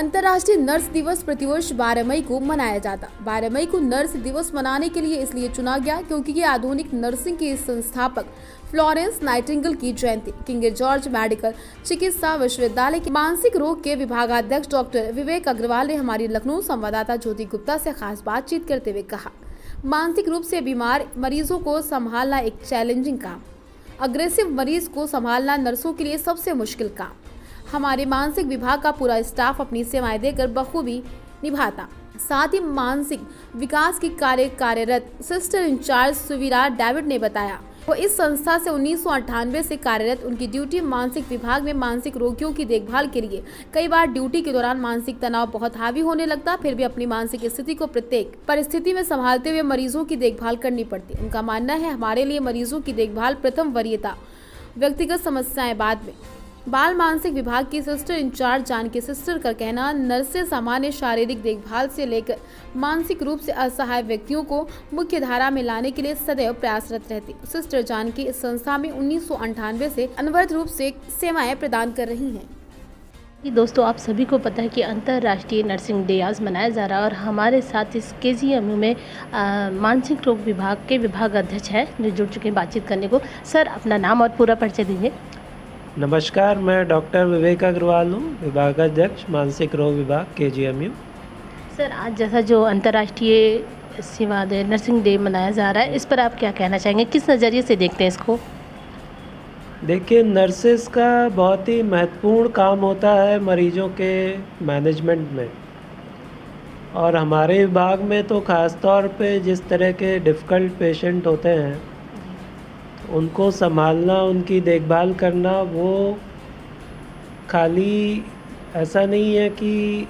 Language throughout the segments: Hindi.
अंतर्राष्ट्रीय नर्स दिवस प्रतिवर्ष 12 मई को मनाया जाता। 12 मई को नर्स दिवस मनाने के लिए इसलिए चुना गया क्योंकि ये आधुनिक नर्सिंग के संस्थापक फ्लोरेंस नाइटिंगेल की जयंती। किंग जॉर्ज मेडिकल चिकित्सा विश्वविद्यालय के मानसिक रोग के विभागाध्यक्ष डॉक्टर विवेक अग्रवाल ने हमारी लखनऊ संवाददाता ज्योति गुप्ता से खास बातचीत करते हुए कहा, मानसिक रूप से बीमार मरीजों को संभालना एक चैलेंजिंग काम, अग्रेसिव मरीज को संभालना नर्सों के लिए सबसे मुश्किल काम। हमारे मानसिक विभाग का पूरा स्टाफ अपनी सेवाएं देकर बखूबी निभाता। साथ ही मानसिक विकास की कार्यरत सिस्टर इंचार्ज सुवीरा डेविड ने बताया, वो इस संस्था से 1998 से कार्यरत। उनकी ड्यूटी मानसिक विभाग में मानसिक रोगियों की देखभाल के लिए। कई बार ड्यूटी के दौरान मानसिक तनाव बहुत हावी होने लगता, फिर भी अपनी मानसिक स्थिति को प्रत्येक परिस्थिति में संभालते हुए मरीजों की देखभाल करनी पड़ती। उनका मानना है, हमारे लिए मरीजों की देखभाल प्रथम वरीयता, व्यक्तिगत समस्याएं बाद में। बाल मानसिक विभाग की सिस्टर इंचार्ज जानकी सिस्टर का कहना, नर्सें सामान्य शारीरिक देखभाल से लेकर मानसिक रूप से असहाय व्यक्तियों को मुख्य धारा में लाने के लिए सदैव प्रयासरत रहती। सिस्टर जानकी इस संस्था में 1998 से अनवरत रूप से सेवाएं प्रदान कर रही हैं। दोस्तों, आप सभी को पता है कि अंतर्राष्ट्रीय नर्सिंग डे आज मनाया जा रहा है और हमारे साथ इस KGMU में मानसिक रोग विभाग के विभाग अध्यक्ष हैं जो जुड़ चुके हैं बातचीत करने को। सर, अपना नाम और पूरा परिचय दीजिए। नमस्कार, मैं डॉक्टर विवेक अग्रवाल हूँ, विभागाध्यक्ष मानसिक रोग विभाग KGMU। सर, आज जैसा जो अंतर्राष्ट्रीय सेवा डे नर्सिंग डे मनाया जा रहा है, इस पर आप क्या कहना चाहेंगे, किस नज़रिए से देखते हैं इसको? देखिए, नर्सेस का बहुत ही महत्वपूर्ण काम होता है मरीजों के मैनेजमेंट में, और हमारे विभाग में तो ख़ास तौर पे जिस तरह के डिफ़िकल्ट पेशेंट होते हैं उनको संभालना, उनकी देखभाल करना, वो खाली ऐसा नहीं है कि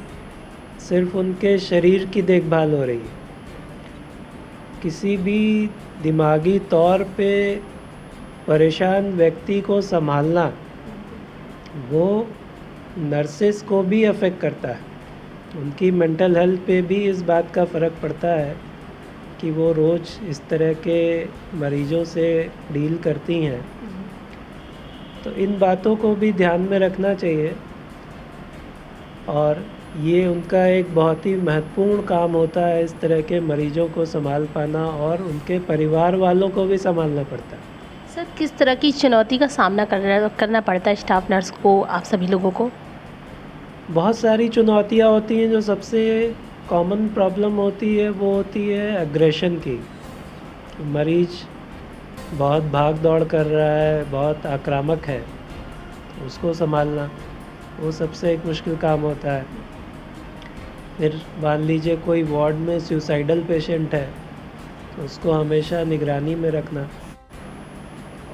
सिर्फ उनके शरीर की देखभाल हो रही है। किसी भी दिमागी तौर पे परेशान व्यक्ति को संभालना वो नर्सेस को भी अफेक्ट करता है। उनकी मेंटल हेल्थ पे भी इस बात का फ़र्क पड़ता है कि वो रोज़ इस तरह के मरीजों से डील करती हैं। तो इन बातों को भी ध्यान में रखना चाहिए, और ये उनका एक बहुत ही महत्वपूर्ण काम होता है, इस तरह के मरीजों को संभाल पाना, और उनके परिवार वालों को भी संभालना पड़ता है। सर, किस तरह की चुनौती का सामना करना पड़ता है स्टाफ नर्स को, आप सभी लोगों को? बहुत सारी चुनौतियाँ होती हैं। जो सबसे कॉमन प्रॉब्लम होती है वो होती है एग्रेशन की। मरीज बहुत भाग दौड़ कर रहा है, बहुत आक्रामक है, उसको संभालना वो सबसे एक मुश्किल काम होता है। फिर मान लीजिए कोई वार्ड में सुसाइडल पेशेंट है तो उसको हमेशा निगरानी में रखना,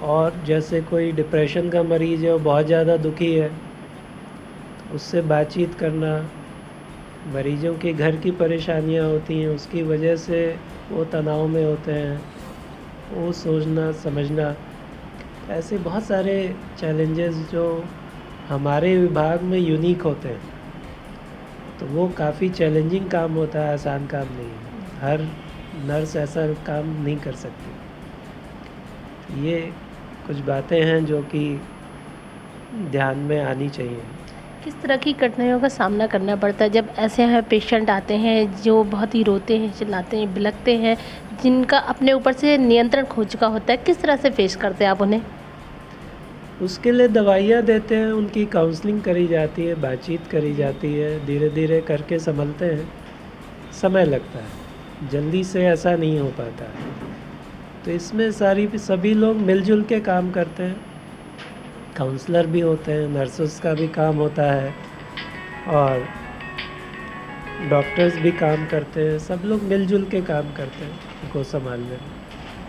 और जैसे कोई डिप्रेशन का मरीज़ है, वो बहुत ज़्यादा दुखी है, उससे बातचीत करना। मरीजों के घर की परेशानियां होती हैं, उसकी वजह से वो तनाव में होते हैं, वो सोचना समझना। ऐसे बहुत सारे चैलेंजेस जो हमारे विभाग में यूनिक होते हैं, तो वो काफ़ी चैलेंजिंग काम होता है, आसान काम नहीं है। हर नर्स ऐसा काम नहीं कर सकती। ये कुछ बातें हैं जो कि ध्यान में आनी चाहिए। किस तरह की कठिनाइयों का सामना करना पड़ता है जब ऐसे हैं पेशेंट आते हैं जो बहुत ही रोते हैं, चिल्लाते हैं, बिलखते हैं, जिनका अपने ऊपर से नियंत्रण खो चुका होता है, किस तरह से फेस करते हैं आप उन्हें? उसके लिए दवाइयाँ देते हैं, उनकी काउंसलिंग करी जाती है, बातचीत करी जाती है, धीरे धीरे करके संभलते हैं। समय लगता है, जल्दी से ऐसा नहीं हो पाता है। तो इसमें सभी लोग मिलजुल के काम करते हैं। काउंसलर भी होते हैं, नर्सेस का भी काम होता है, और डॉक्टर्स भी काम करते हैं। सब लोग मिलजुल के काम करते हैं उनको संभालने में।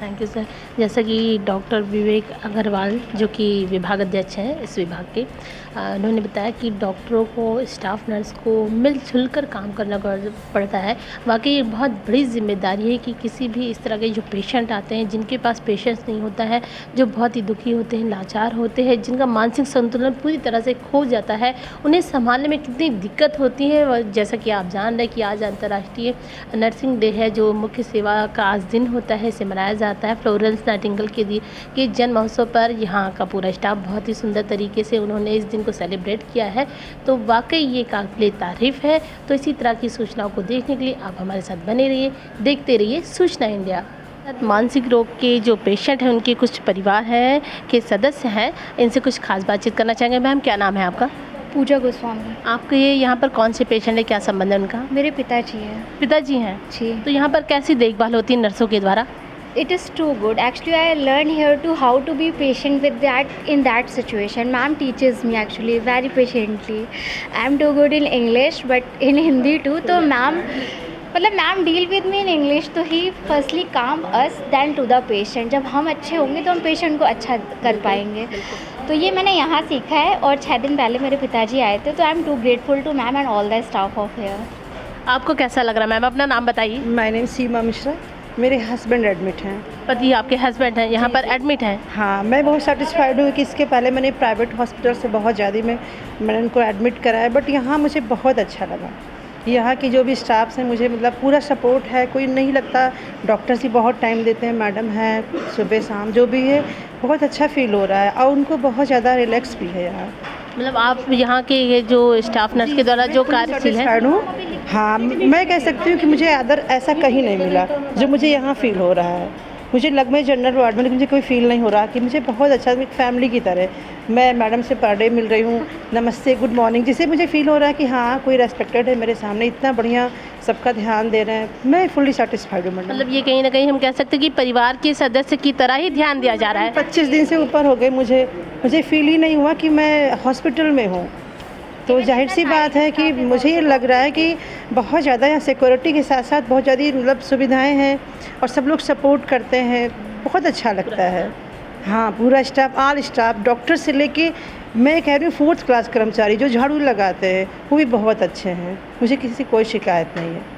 Thank you sir. जैसा कि डॉक्टर विवेक अग्रवाल जो कि विभाग अध्यक्ष हैं इस विभाग के, उन्होंने बताया कि डॉक्टरों को, स्टाफ नर्स को मिलजुल कर काम करना पड़ता है। वाकई ये बहुत बड़ी जिम्मेदारी है कि किसी भी इस तरह के जो पेशेंट आते हैं, जिनके पास पेशेंस नहीं होता है, जो बहुत ही दुखी होते हैं, लाचार होते हैं, जिनका मानसिक संतुलन पूरी तरह से खो जाता है, उन्हें संभालने में कितनी दिक्कत होती है। जैसा कि आप जान रहे हैं कि आज अंतर्राष्ट्रीय नर्सिंग डे है, जो मुख्य सेवा का आज दिन होता है, इसे मनाया जा जाता है फ्लोरेंस नाइटिंगेल के जन्म महोत्सव पर यहाँ का पूरा स्टाफ बहुत ही सुंदर तरीके से उन्होंने इस दिन को सेलिब्रेट किया है, तो वाकई ये काबिल तारीफ़ है। तो इसी तरह की सूचनाओं को देखने के लिए आप हमारे साथ बने रहिए, देखते रहिए सूचना इंडिया। मानसिक रोग के जो पेशेंट हैं उनके कुछ परिवार हैं के सदस्य हैं, इनसे कुछ खास बातचीत करना चाहेंगे। मैम, क्या नाम है आपका? पूजा गोस्वामी। आपके यहाँ पर कौन से पेशेंट है, क्या संबंध है उनका? मेरे पिताजी हैं। पिताजी हैं जी। तो यहाँ पर कैसी देखभाल होती है नर्सों के द्वारा? It is too good. Actually, I learned here to how to be patient with that in that situation. Ma'am teaches me actually very patiently. I am too good in English, but in Hindi too. तो ma'am deal with me in English, तो ही firstly come us then to the patient. जब हम अच्छे होंगे तो हम पेशेंट को अच्छा कर पाएंगे। तो ये मैंने यहाँ सीखा है, और 6 दिन पहले मेरे पिताजी आए थे, तो I am too grateful to ma'am and all the staff of here. आपको कैसा लग रहा है मैम? अपना नाम बताइए। My name Seema Mishra. मेरे हस्बैंड एडमिट हैं। पति आपके हस्बैंड हैं यहाँ पर एडमिट हैं? हाँ, मैं बहुत सेटिस्फाइड हूँ कि इसके पहले मैंने प्राइवेट हॉस्पिटल से बहुत ज़्यादा मैंने उनको एडमिट कराया, बट यहाँ मुझे बहुत अच्छा लगा। यहाँ की जो भी स्टाफ्स हैं, मुझे मतलब पूरा सपोर्ट है, कोई नहीं लगता। डॉक्टर्स ही बहुत टाइम देते हैं, मैडम है सुबह शाम, जो भी है बहुत अच्छा फील हो रहा है, और उनको बहुत ज़्यादा रिलैक्स भी है यहाँ। मतलब आप यहाँ के ये जो स्टाफ नर्स के द्वारा जो कार्यशील है? हाँ, मैं कह सकती हूँ कि मुझे अदर ऐसा कहीं नहीं मिला जो मुझे यहाँ फील हो रहा है। मुझे मैं जनरल वार्ड में, मुझे कोई फील नहीं हो रहा कि मुझे बहुत अच्छा, एक फैमिली की तरह मैं मैडम से पर डे मिल रही हूँ, नमस्ते गुड मॉर्निंग, जिससे मुझे फील हो रहा है कि हाँ कोई रेस्पेक्टेड है मेरे सामने, इतना बढ़िया सबका ध्यान दे रहे हैं। मैं फुल्ली सेटिस्फाइड हूँ मैडम। मतलब ये कहीं ना कहीं हम कह सकते हैं कि परिवार के सदस्य की तरह ही ध्यान दिया जा रहा है। 25 दिन से ऊपर हो गए, मुझे फील ही नहीं हुआ कि मैं हॉस्पिटल में हूँ। तो जाहिर सी बात है कि मुझे ये लग रहा है कि बहुत ज़्यादा यहाँ सिक्योरिटी के साथ साथ बहुत ज़्यादा मतलब सुविधाएं हैं, और सब लोग सपोर्ट करते हैं, बहुत अच्छा लगता है। हाँ, पूरा स्टाफ, ऑल स्टाफ, डॉक्टर से लेके मैं कह रही हूँ 4th क्लास कर्मचारी जो झाड़ू लगाते हैं वो भी बहुत अच्छे हैं। मुझे किसी से कोई शिकायत नहीं है।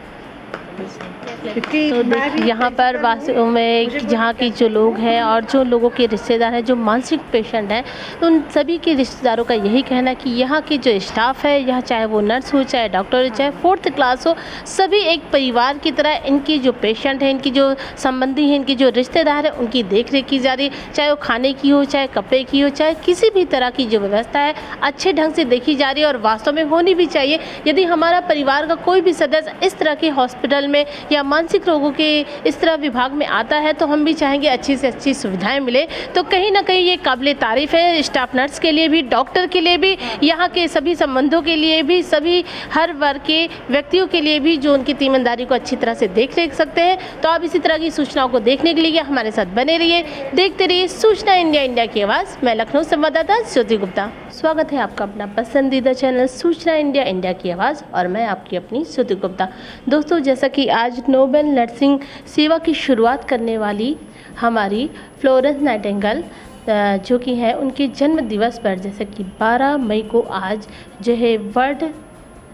तो यहाँ पर वास्तव में जहाँ के जो लोग हैं और जो लोगों के रिश्तेदार हैं, जो मानसिक पेशेंट हैं, उन सभी के रिश्तेदारों का यही कहना है कि यहाँ के जो स्टाफ है, यहाँ चाहे वो नर्स हो, चाहे डॉक्टर हो, चाहे 4th क्लास हो, सभी एक परिवार की तरह इनकी जो पेशेंट हैं, इनकी जो संबंधी हैं, इनकी जो रिश्तेदार हैं, उनकी देख रेख की जा रही, चाहे वो खाने की हो, चाहे कपड़े की हो, चाहे किसी भी तरह की जो व्यवस्था है अच्छे ढंग से देखी जा रही है, और वास्तव में होनी भी चाहिए। यदि हमारा परिवार का कोई भी सदस्य इस तरह के हॉस्पिटल में या मानसिक रोगों के इस तरह विभाग में आता है, तो हम भी चाहेंगे अच्छी से अच्छी सुविधाएं मिले। तो कहीं ना कहीं ये काबिल तारीफ़ है स्टाफ नर्स के लिए भी, डॉक्टर के लिए भी, यहाँ के सभी संबंधों के लिए भी, सभी हर वर्ग के व्यक्तियों के लिए भी जो उनकी ईमानदारी को अच्छी तरह से देख सकते हैं। तो आप इसी तरह की सूचनाओं को देखने के लिए हमारे साथ बने रहिए, देखते रहिए सूचना इंडिया, इंडिया की आवाज़। मैं लखनऊ संवाददाता ज्योति गुप्ता। स्वागत है आपका अपना पसंदीदा चैनल सूचना इंडिया, इंडिया की आवाज़, और मैं आपकी अपनी ज्योति गुप्ता। दोस्तों, जैसा कि आज नोबेल नर्सिंग सेवा की शुरुआत करने वाली हमारी फ्लोरेंस नाइटिंगेल जो कि हैं, उनके जन्म दिवस पर जैसे कि 12 मई को आज जो है वर्ल्ड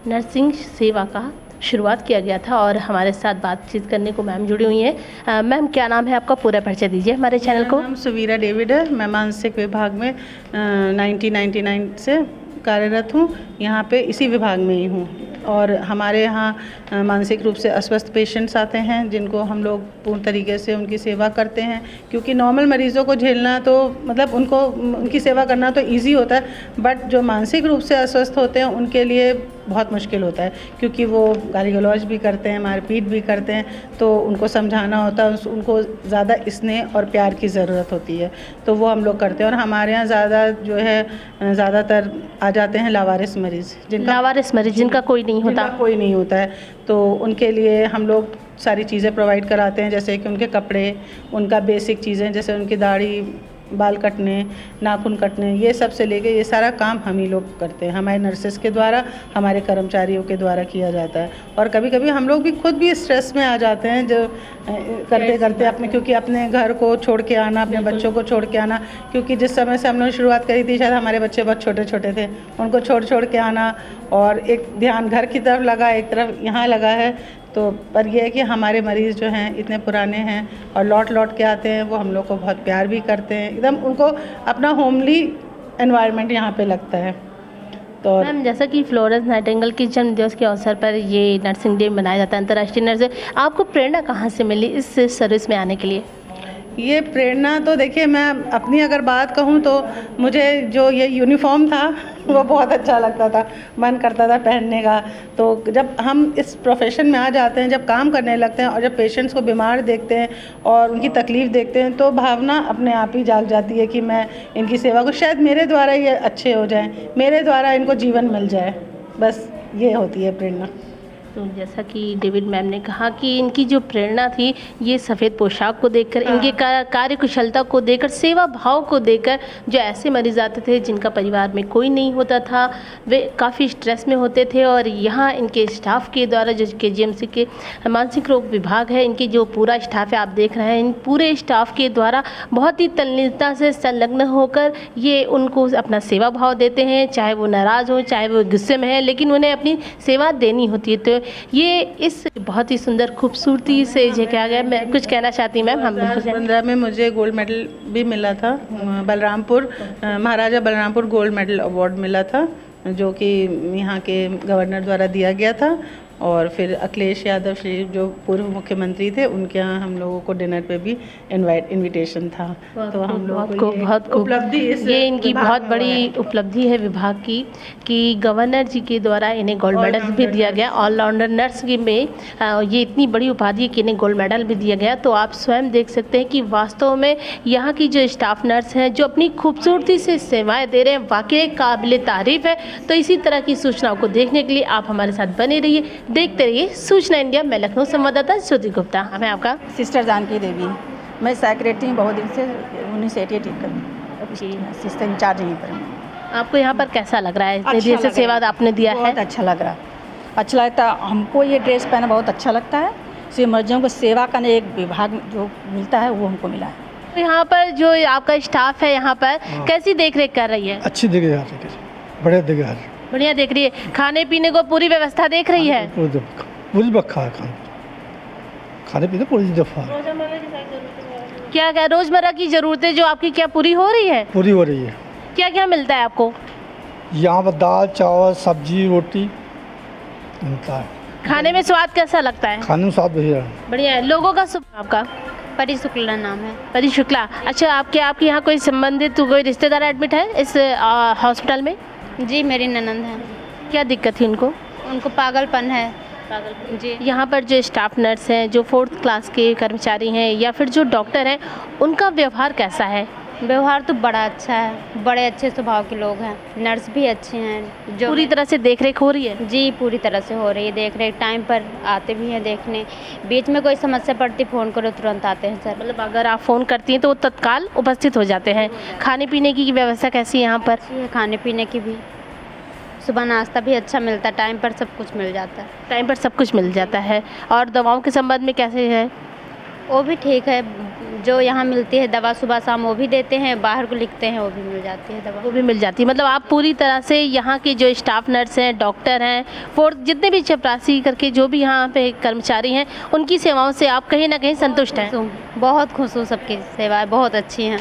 नर्सिंग सेवा का शुरुआत किया गया था, और हमारे साथ बातचीत करने को मैम जुड़ी हुई हैं। मैम, क्या नाम है आपका? पूरा परिचय दीजिए हमारे चैनल को। नाम सुवीरा डेविड है। मैं मानसिक विभाग में 1999 से कार्यरत हूँ। यहाँ पे इसी विभाग में ही हूँ, और हमारे यहाँ मानसिक रूप से अस्वस्थ पेशेंट्स आते हैं जिनको हम लोग पूर्ण तरीके से उनकी सेवा करते हैं, क्योंकि नॉर्मल मरीज़ों को झेलना तो मतलब उनकी सेवा करना तो इजी होता है, बट जो मानसिक रूप से अस्वस्थ होते हैं उनके लिए बहुत मुश्किल होता है, क्योंकि वो गाली गलौज भी करते हैं, मारपीट भी करते हैं, तो उनको समझाना होता है, उनको ज़्यादा स्नेह और प्यार की ज़रूरत होती है, तो वो हम लोग करते हैं। और हमारे यहाँ ज़्यादातर आ जाते हैं लावारिस मरीज़, जिनका कोई नहीं होता है, तो उनके लिए हम लोग सारी चीज़ें प्रोवाइड कराते हैं, जैसे कि उनके कपड़े, उनका बेसिक चीज़ें, जैसे उनकी दाढ़ी, बाल कटने, नाखून कटने, ये सब से लेके ये सारा काम हम ही लोग करते हैं। हमारे नर्सेस के द्वारा, हमारे कर्मचारियों के द्वारा किया जाता है। और कभी कभी हम लोग भी खुद भी स्ट्रेस में आ जाते हैं जो करते करते क्योंकि अपने घर को छोड़ के आना, अपने बच्चों को छोड़ के आना, क्योंकि जिस समय से हमने शुरुआत करी थी शायद हमारे बच्चे बहुत छोटे छोटे थे, उनको छोड़ के आना, और एक ध्यान घर की तरफ लगा, एक तरफ यहाँ लगा है। तो पर यह है कि हमारे मरीज़ जो हैं इतने पुराने हैं और लौट के आते हैं, वो हम लोग को बहुत प्यार भी करते हैं, एकदम उनको अपना होमली एनवायरनमेंट यहाँ पे लगता है। तो मैम, जैसा कि फ्लोरेंस नाइटिंगेल के जन्म दिवस के अवसर पर ये नर्सिंग डे मनाया जाता है, अंतर्राष्ट्रीय नर्स, आपको प्रेरणा कहाँ से मिली इस सर्विस में आने के लिए? ये प्रेरणा तो देखिए, मैं अपनी अगर बात कहूँ तो मुझे जो ये यूनिफॉर्म था वो बहुत अच्छा लगता था, मन करता था पहनने का। तो जब हम इस प्रोफेशन में आ जाते हैं, जब काम करने लगते हैं और जब पेशेंट्स को बीमार देखते हैं और उनकी तकलीफ़ देखते हैं, तो भावना अपने आप ही जाग जाती है कि मैं इनकी सेवा को, शायद मेरे द्वारा ये अच्छे हो जाएं, मेरे द्वारा इनको जीवन मिल जाए, बस ये होती है प्रेरणा। तो जैसा कि डेविड मैम ने कहा कि इनकी जो प्रेरणा थी ये सफ़ेद पोशाक को देखकर, इनके कार्य कुशलता को देखकर, सेवा भाव को देखकर, जो ऐसे मरीज आते थे जिनका परिवार में कोई नहीं होता था, वे काफ़ी स्ट्रेस में होते थे और यहाँ इनके स्टाफ के द्वारा, जो KGMC के मानसिक रोग विभाग है, इनकी जो पूरा स्टाफ है आप देख रहे हैं, इन पूरे स्टाफ के द्वारा बहुत ही तल्लीनता से संलग्न होकर ये उनको अपना सेवा भाव देते हैं, चाहे वो नाराज़ हो, चाहे वो गुस्से में है, लेकिन उन्हें अपनी सेवा देनी होती है। तो ये इस बहुत ही सुंदर खूबसूरती से ये क्या गया, मैं कुछ कहना चाहती हूँ मैम। हम 2015 में मुझे गोल्ड मेडल भी मिला था, बलरामपुर महाराजा बलरामपुर गोल्ड मेडल अवार्ड मिला था, जो कि यहाँ के गवर्नर द्वारा दिया गया था। और फिर अखिलेश यादव श्री जो पूर्व मुख्यमंत्री थे, उनके यहाँ हम लोगों को डिनर पे भी इनविटेशन था। तो हम लोगों को बहुत उपलब्धि, ये इनकी बहुत बड़ी उपलब्धि है विभाग की कि गवर्नर जी के द्वारा इन्हें गोल्ड मेडल भी दिया गया। ऑलराउंडर नर्स में ये इतनी बड़ी उपाधि है कि इन्हें गोल्ड मेडल भी दिया गया। तो आप स्वयं देख सकते हैं कि वास्तव में यहाँ की जो स्टाफ नर्स हैं, जो अपनी खूबसूरती से सेवाएँ दे रहे हैं, वाकई काबिल तारीफ़ है। तो इसी तरह की सूचनाओं को देखने के लिए आप हमारे साथ बने रहिए, देखते रहिए सूचना इंडिया। मैं लखनऊ संवाददाता श्रुति गुप्ता। हमें आपका सिस्टर जानकी देवी, मैं सेक्रेटरी बहुत दिन से 1988 का सिस्टर इंचार्ज यहीं पर। आपको यहाँ पर कैसा लग रहा है? इतने देर से सेवा आपने दिया है। बहुत अच्छा लग रहा है, अच्छा लगता है हमको। ये ड्रेस पहना बहुत अच्छा लगता है। सिर्फ मरीजों को सेवा करने एक विभाग जो मिलता है वो हमको मिला है। तो यहाँ पर जो आपका स्टाफ है यहाँ पर कैसी देख रेख कर रही है? अच्छी देख रही है, बढ़िया देख रही है, बढ़िया देख रही है। खाने पीने को पूरी व्यवस्था देख रही है? पूरी बखा है, खाने पीने पूरी दफा। क्या क्या रोजमर्रा की जरूरतें जो आपकी क्या पूरी हो रही है? पूरी हो रही है। क्या क्या मिलता है आपको यहाँ पर? दाल चावल सब्जी रोटी मिलता है। खाने में स्वाद कैसा लगता है? खाने में स्वाद बढ़िया है। लोगों का आपका? परी शुक्ला नाम है। परी शुक्ला। अच्छा, आपके यहाँ कोई संबंधित कोई रिश्तेदार एडमिट है इस हॉस्पिटल में? जी, मेरी ननंद है। क्या दिक्कत थी उनको? उनको पागलपन है। जी। यहाँ पर जो स्टाफ नर्स हैं, जो 4th क्लास के कर्मचारी हैं या फिर जो डॉक्टर हैं, उनका व्यवहार कैसा है? व्यवहार तो बड़ा अच्छा है, बड़े अच्छे स्वभाव के लोग हैं। नर्स भी अच्छे हैं। जो पूरी तरह से देख रेख हो रही है? जी, पूरी तरह से हो रही है देख रेख। टाइम पर आते भी हैं देखने, बीच में कोई समस्या पड़ती फ़ोन करो तुरंत आते हैं सर। मतलब अगर आप फ़ोन करती हैं तो वो तत्काल उपस्थित हो जाते हैं। खाने पीने की व्यवस्था कैसी है यहाँ पर? खाने पीने की भी, सुबह नाश्ता भी अच्छा मिलता है, टाइम पर सब कुछ मिल जाता है। टाइम पर सब कुछ मिल जाता है। और दवाओं के संबंध में कैसे है? वो भी ठीक है, जो यहाँ मिलती है दवा सुबह शाम वो भी देते हैं, बाहर को लिखते हैं वो भी मिल जाती है दवा। वो भी मिल जाती है। मतलब आप पूरी तरह से यहाँ की जो स्टाफ नर्स हैं, डॉक्टर हैं, 4th जितने भी चपरासी करके जो भी यहाँ पे कर्मचारी हैं, उनकी सेवाओं से आप कहीं ना कहीं संतुष्ट हैं? बहुत खुश हूँ, सबकी सेवाएं बहुत अच्छी हैं।